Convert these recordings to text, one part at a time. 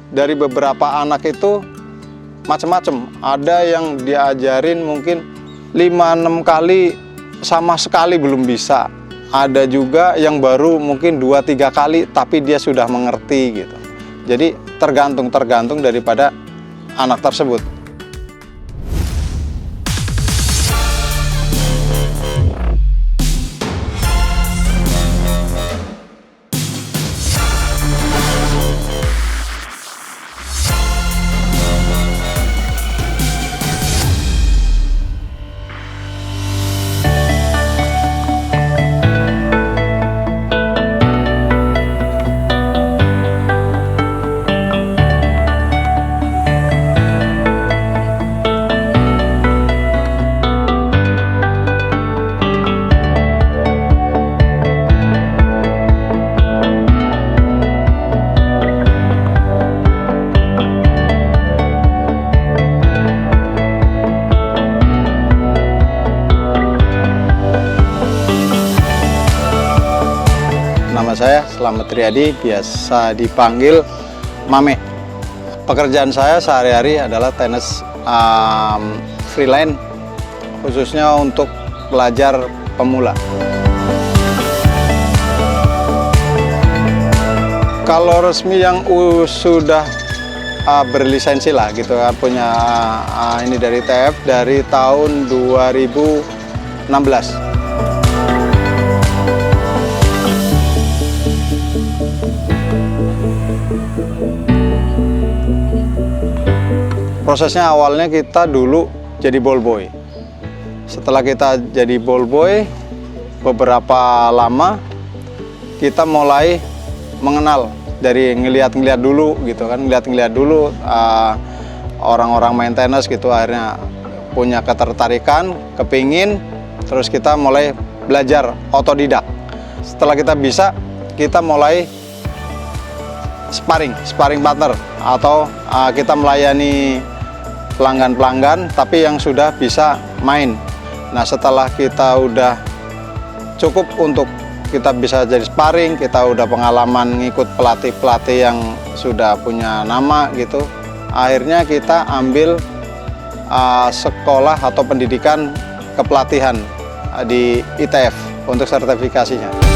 dari beberapa anak itu macam-macam. Ada yang diajarin mungkin 5-6 kali sama sekali belum bisa. Ada juga yang baru mungkin 2-3 kali tapi dia sudah mengerti gitu. Jadi tergantung daripada anak tersebut. Nama saya Slamet Riyadi, biasa dipanggil Mame. Pekerjaan saya sehari-hari adalah tenis freelance, khususnya untuk pelajar pemula. Kalau resmi yang sudah berlisensi lah gitu kan, punya ini dari ITF dari tahun 2016. Prosesnya awalnya kita dulu jadi ball boy. Setelah kita jadi ball boy, beberapa lama kita mulai mengenal dari ngeliat-ngeliat dulu gitu kan, ngeliat-ngeliat dulu orang-orang main tenis gitu, akhirnya punya ketertarikan, kepingin, terus kita mulai belajar otodidak. Setelah kita bisa, kita mulai sparring partner atau kita melayani pelanggan-pelanggan tapi yang sudah bisa main. Nah, setelah kita udah cukup untuk kita bisa jadi sparring, kita udah pengalaman ngikut pelatih-pelatih yang sudah punya nama gitu, akhirnya kita ambil sekolah atau pendidikan kepelatihan di ITF untuk sertifikasinya.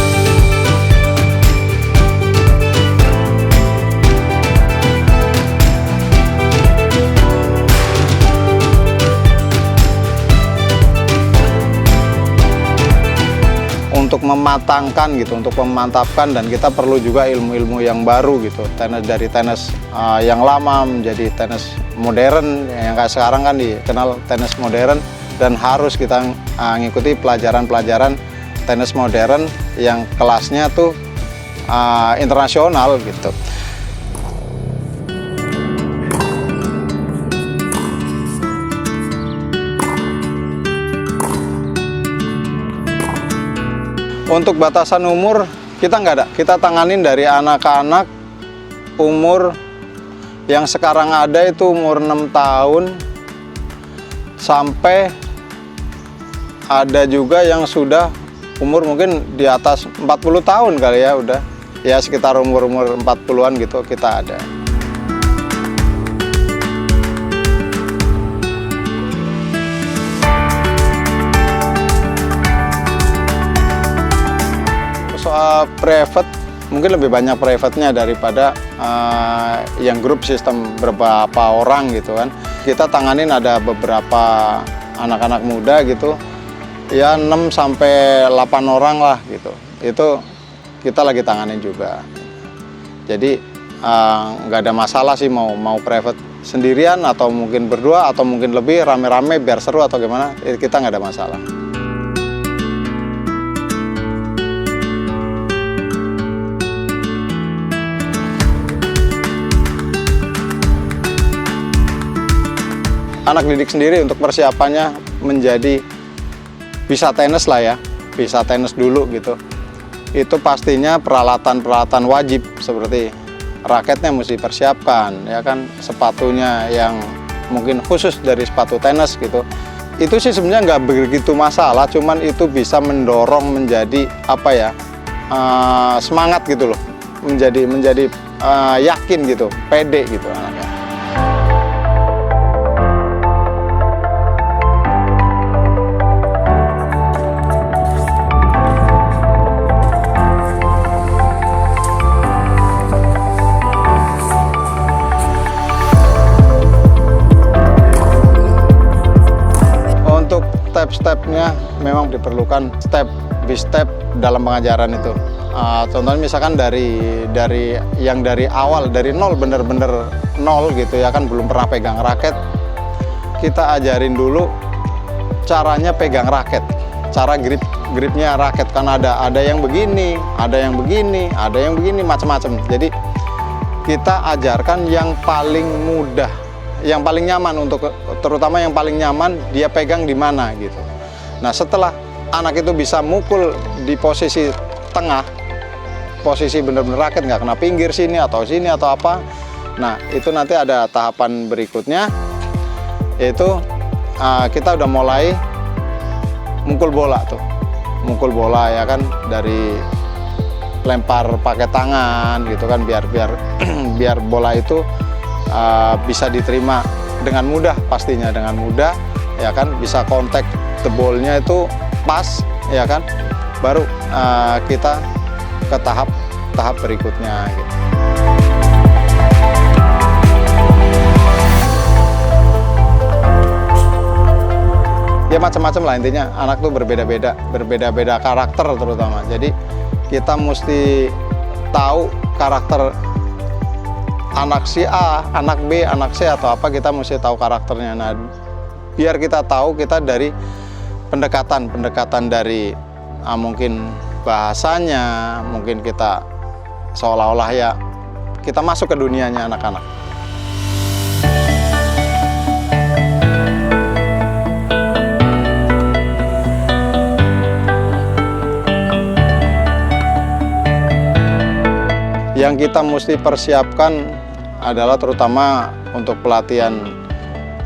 Untuk mematangkan gitu, untuk memantapkan, dan kita perlu juga ilmu-ilmu yang baru gitu. Dari tenis yang lama menjadi tenis modern, yang kayak sekarang kan dikenal tenis modern, dan harus kita ngikuti pelajaran-pelajaran tenis modern yang kelasnya tuh internasional gitu. Untuk batasan umur kita nggak ada, kita tanganin dari anak-anak umur yang sekarang ada itu umur 6 tahun sampai ada juga yang sudah umur mungkin di atas 40 tahun kali ya, udah ya sekitar umur 40-an gitu kita ada. Soal private, mungkin lebih banyak private-nya daripada yang grup sistem beberapa orang gitu kan. Kita tanganin ada beberapa anak-anak muda gitu, ya 6-8 orang lah gitu. Itu kita lagi tanganin juga. Jadi nggak ada masalah sih mau private sendirian atau mungkin berdua atau mungkin lebih rame-rame biar seru atau gimana, kita nggak ada masalah. Anak didik sendiri untuk persiapannya menjadi bisa tenis lah ya, bisa tenis dulu gitu. Itu pastinya peralatan-peralatan wajib seperti raketnya mesti persiapkan, ya kan, sepatunya yang mungkin khusus dari sepatu tenis gitu. Itu sih sebenarnya nggak begitu masalah, cuman itu bisa mendorong menjadi apa ya, semangat gitu loh, menjadi yakin gitu, pede gitu anaknya. Untuk step-stepnya memang diperlukan step by step dalam pengajaran itu. Contohnya misalkan dari awal, dari nol, bener-bener nol gitu ya kan, belum pernah pegang raket, kita ajarin dulu caranya pegang raket, cara gripnya raket, kan ada yang begini, ada yang begini, ada yang begini, macam-macam. Jadi kita ajarkan yang paling mudah, yang paling nyaman, untuk terutama yang paling nyaman dia pegang di mana gitu. Nah, setelah anak itu bisa mukul di posisi tengah, posisi bener-bener raket, nggak kena pinggir sini atau apa. Nah, itu nanti ada tahapan berikutnya, yaitu kita udah mulai mukul bola tuh. Mukul bola ya kan, dari lempar pakai tangan gitu kan, biar bola itu bisa diterima dengan mudah, pastinya dengan mudah ya kan, bisa kontak the-ball-nya itu pas ya kan, baru kita ke tahap berikutnya gitu. Ya macam-macam lah intinya, anak tuh berbeda-beda karakter terutama. Jadi kita mesti tahu karakter anak si A, anak B, anak C atau apa, kita mesti tahu karakternya. Nah, biar kita tahu, kita dari pendekatan dari mungkin bahasanya, mungkin kita seolah-olah ya kita masuk ke dunianya anak-anak. Yang kita mesti persiapkan adalah terutama untuk pelatihan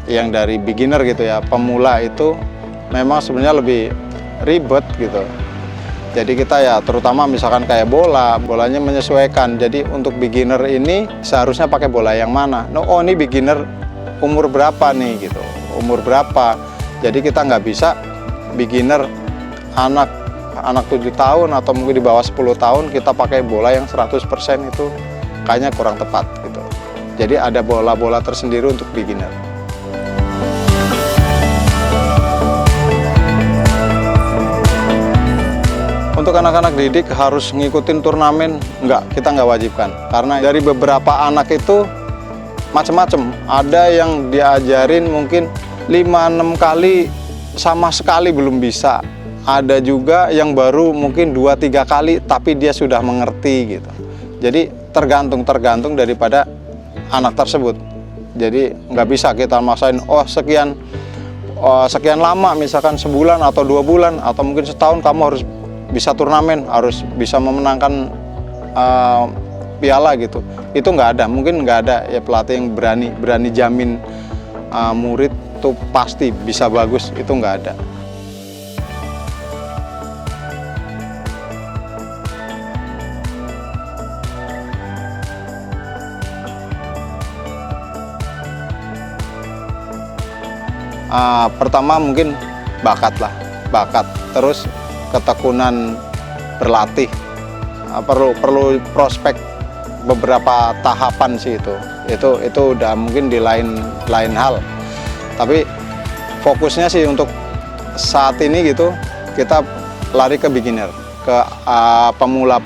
yang dari beginner gitu ya, pemula itu memang sebenarnya lebih ribet gitu. Jadi kita ya terutama misalkan kayak bolanya menyesuaikan. Jadi untuk beginner ini seharusnya pakai bola yang mana? Oh ini beginner umur berapa nih gitu, umur berapa. Jadi kita nggak bisa beginner anak 7 tahun atau mungkin di bawah 10 tahun kita pakai bola yang 100% itu kayaknya kurang tepat gitu. Jadi ada bola-bola tersendiri untuk beginner. Untuk anak-anak didik harus ngikutin turnamen, kita nggak wajibkan. Karena dari beberapa anak itu macam-macam. Ada yang diajarin mungkin 5-6 kali sama sekali belum bisa. Ada juga yang baru mungkin 2-3 kali tapi dia sudah mengerti gitu. Jadi tergantung daripada anak tersebut. Jadi nggak bisa kita maksain sekian lama, misalkan sebulan atau 2 bulan atau mungkin setahun kamu harus bisa turnamen, harus bisa memenangkan piala gitu. Itu nggak ada, mungkin nggak ada ya pelatih yang berani jamin murid tuh pasti bisa bagus, itu nggak ada. Pertama mungkin bakat, terus ketekunan berlatih, perlu prospek beberapa tahapan sih itu udah mungkin di lain hal. Tapi fokusnya sih untuk saat ini gitu kita lari ke beginner, ke pemula.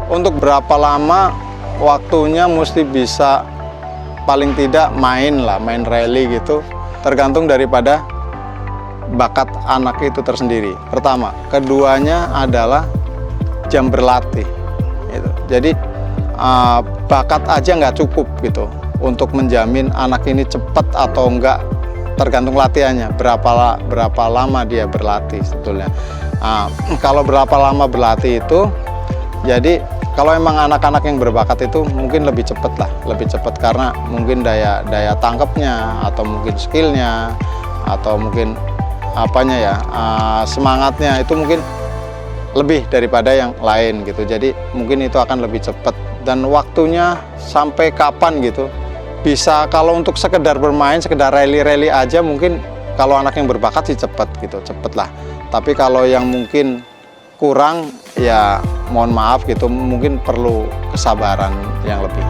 Untuk berapa lama waktunya mesti bisa paling tidak main rally gitu, tergantung daripada bakat anak itu tersendiri. Pertama, keduanya adalah jam berlatih gitu. Jadi bakat aja nggak cukup gitu untuk menjamin anak ini cepat atau enggak, tergantung latihannya berapa lama dia berlatih sebetulnya. Kalau berapa lama berlatih itu, jadi kalau emang anak-anak yang berbakat itu mungkin lebih cepat karena mungkin daya tangkapnya atau mungkin skillnya atau mungkin semangatnya itu mungkin lebih daripada yang lain gitu. Jadi mungkin itu akan lebih cepat, dan waktunya sampai kapan gitu. Bisa kalau untuk sekedar bermain, sekedar rally-rally aja mungkin kalau anak yang berbakat sih cepet gitu, cepet lah. Tapi kalau yang mungkin kurang ya mohon maaf gitu, mungkin perlu kesabaran yang lebih.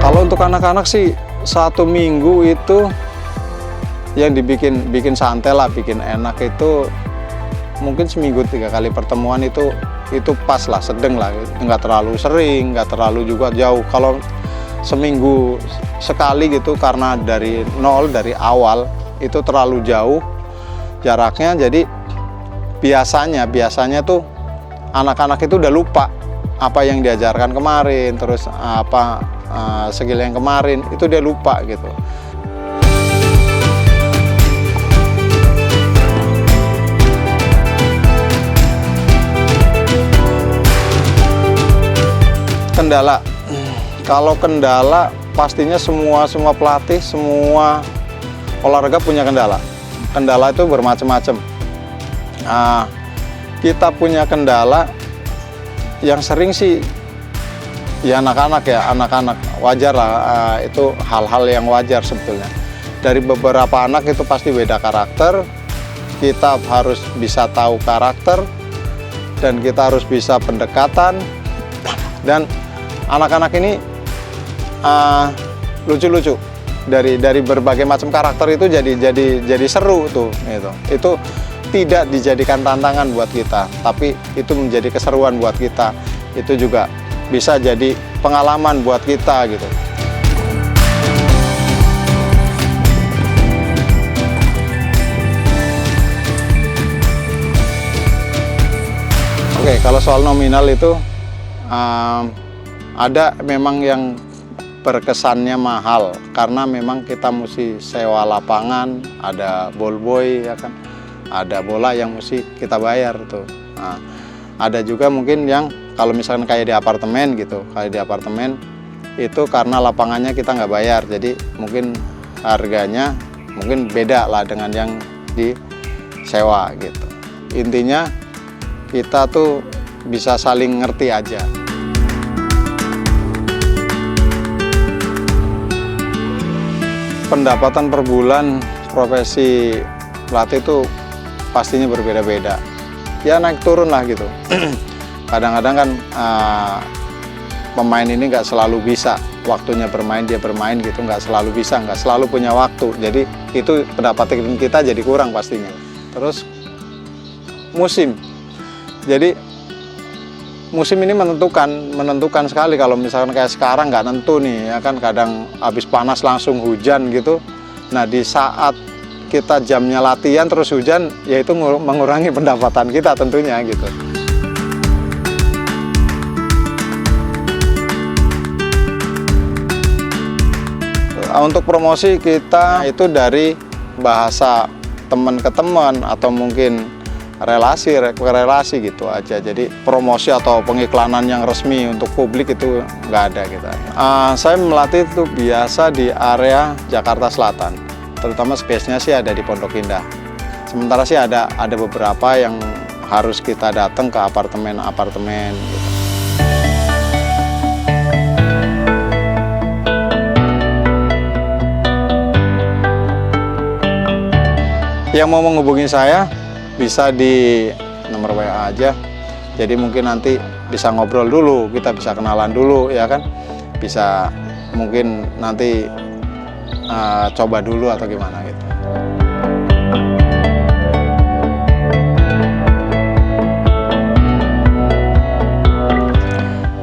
Kalau untuk anak-anak sih 1 minggu itu yang bikin santai lah, bikin enak itu mungkin seminggu 3 kali pertemuan itu pas lah, sedang lah, nggak terlalu sering, nggak terlalu juga jauh. Kalau seminggu sekali gitu karena dari nol, dari awal itu terlalu jauh jaraknya, jadi biasanya tuh anak-anak itu udah lupa apa yang diajarkan kemarin, terus apa skill yang kemarin itu dia lupa gitu. Kendala, kalau kendala pastinya semua pelatih, semua olahraga punya kendala. Kendala itu bermacam-macam. Kita punya kendala yang sering sih ya anak-anak wajar lah, itu hal-hal yang wajar sebetulnya. Dari beberapa anak itu pasti beda karakter, kita harus bisa tahu karakter dan kita harus bisa pendekatan. Dan anak-anak ini lucu-lucu, dari berbagai macam karakter itu jadi seru tuh gitu. Itu tidak dijadikan tantangan buat kita, tapi itu menjadi keseruan buat kita. Itu juga bisa jadi pengalaman buat kita gitu. Oke, kalau soal nominal itu ada memang yang berkesannya mahal karena memang kita mesti sewa lapangan, ada ball boy ya kan, ada bola yang mesti kita bayar tuh. Nah, ada juga mungkin yang kalau misalkan kayak di apartemen gitu, kayak di apartemen itu karena lapangannya kita nggak bayar, jadi mungkin harganya mungkin beda lah dengan yang disewa gitu. Intinya kita tuh bisa saling ngerti aja. Pendapatan per bulan profesi pelatih itu pastinya berbeda-beda. Ya naik turun lah gitu. Kadang-kadang kan pemain ini nggak selalu bisa waktunya bermain, dia bermain gitu, nggak selalu bisa, nggak selalu punya waktu. Jadi itu pendapatan kita jadi kurang pastinya. Terus musim. Jadi musim ini menentukan sekali. Kalau misalkan kayak sekarang nggak nentu nih ya kan, kadang habis panas langsung hujan gitu. Nah di saat kita jamnya latihan terus hujan, ya itu mengurangi pendapatan kita tentunya gitu. Untuk promosi kita itu dari bahasa teman ke teman atau mungkin relasi gitu aja. Jadi promosi atau pengiklanan yang resmi untuk publik itu nggak ada kita. Saya melatih itu biasa di area Jakarta Selatan, terutama space-nya sih ada di Pondok Indah. Sementara sih ada beberapa yang harus kita datang ke apartemen gitu. Yang mau menghubungi saya bisa di nomor WA aja. Jadi mungkin nanti bisa ngobrol dulu, kita bisa kenalan dulu ya kan. Bisa mungkin nanti coba dulu atau gimana gitu.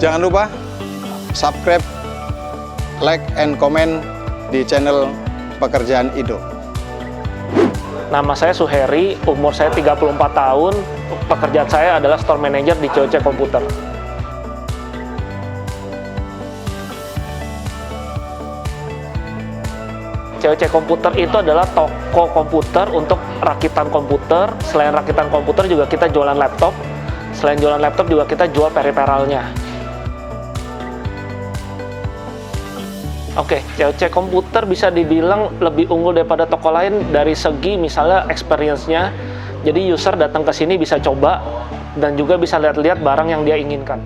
Jangan lupa subscribe, like, and comment di channel Pekerjaan Ido. Nama saya Suheri, umur saya 34 tahun, pekerjaan saya adalah store manager di COC Komputer. COC Komputer itu adalah toko komputer untuk rakitan komputer. Selain rakitan komputer juga kita jualan laptop. Selain jualan laptop juga kita jual periferalnya. Oke, COC Komputer bisa dibilang lebih unggul daripada toko lain dari segi misalnya experience-nya. Jadi user datang ke sini bisa coba dan juga bisa lihat-lihat barang yang dia inginkan.